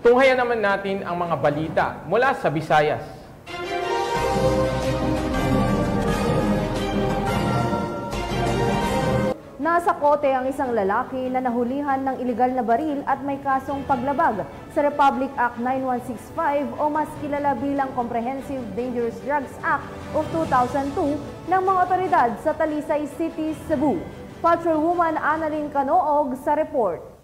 Tunghayan naman natin ang mga balita mula sa Visayas. Nasa kote ang isang lalaki na nahulihan ng ilegal na baril at may kasong paglabag sa Republic Act 9165 o mas kilala bilang Comprehensive Dangerous Drugs Act of 2002 ng mga otoridad sa Talisay City, Cebu. Patrolwoman Annalyn Canoog sa report.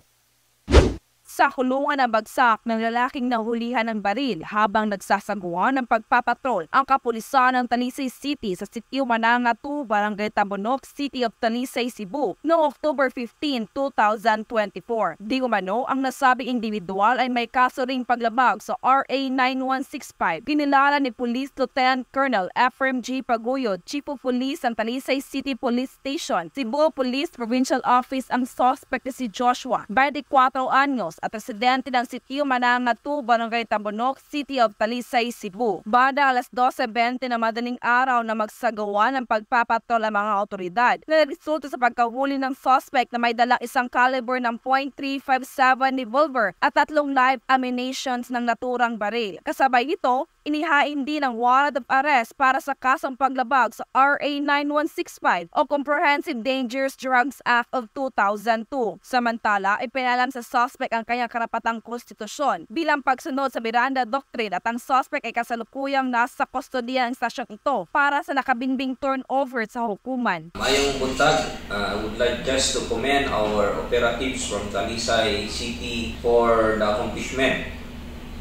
Sa kulungan na bagsak ng lalaking nahulihan ng baril habang nagsasagawa ng pagpapatrol ang kapulisan ng Talisay City sa Sitio Mananga 2, Barangay Tambunok, City of Talisay, Cebu noong October 15, 2024. Di umano ang nasabing individual ay may kaso ring paglabag sa RA 9165. Kinilala ni Police Lieutenant Colonel Ephraim G. Paguyod, Chief of Police ng Talisay City Police Station, Cebu Police Provincial Office ang suspect na si Joshua, 24 anyos at residente ng Sitio Mananga 2, Barangay Tambunok, City of Talisay, Cebu. Bada alas 12:20 na madaling araw na magsagawa ng pagpapatrol ang mga otoridad na nagresulta sa pagkahuli ng suspect na may dalang isang caliber ng .357 revolver at 3 live ammunitions ng naturang baril. Kasabay nito, inihain din ang warrant of arrest para sa kasong paglabag sa RA 9165 o Comprehensive Dangerous Drugs Act of 2002. Samantala, ipinalam sa suspect ang kanyang karapatang konstitusyon bilang pagsunod sa Miranda Doctrine at ang suspect ay kasalukuyang nasa kustodiya ng stasyong ito para sa nakabinbing turnover sa hukuman. Mayong buntag, I would like just to commend our operatives from Talisay City for the accomplishment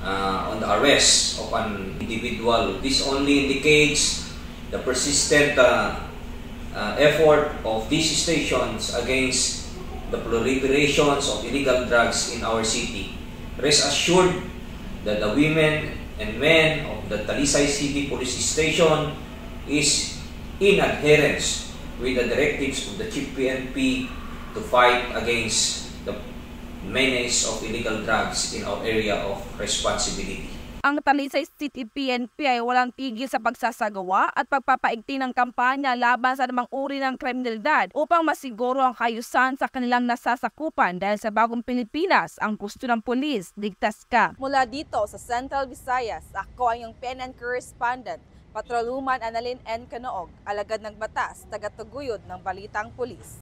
on the arrest of an individual. This only indicates the persistent effort of these stations against the proliferations of illegal drugs in our city. Rest assured that the women and men of the Talisay City Police Station is in adherence with the directives of the Chief PNP to fight against the menace of illegal drugs in our area of responsibility. Ang Talisay City PNP ay walang tigil sa pagsasagawa at pagpapaigting ng kampanya laban sa anumang uri ng kriminalidad upang masiguro ang kaayusan sa kanilang nasasakupan dahil sa bagong Pilipinas, ang gusto ng pulis, ligtas ka. Mula dito sa Central Visayas, ako ang iyong PNN correspondent, Patrolwoman Annalyn N. Canoog, alagad ng batas, tagatuguyod ng Balitang Pulis.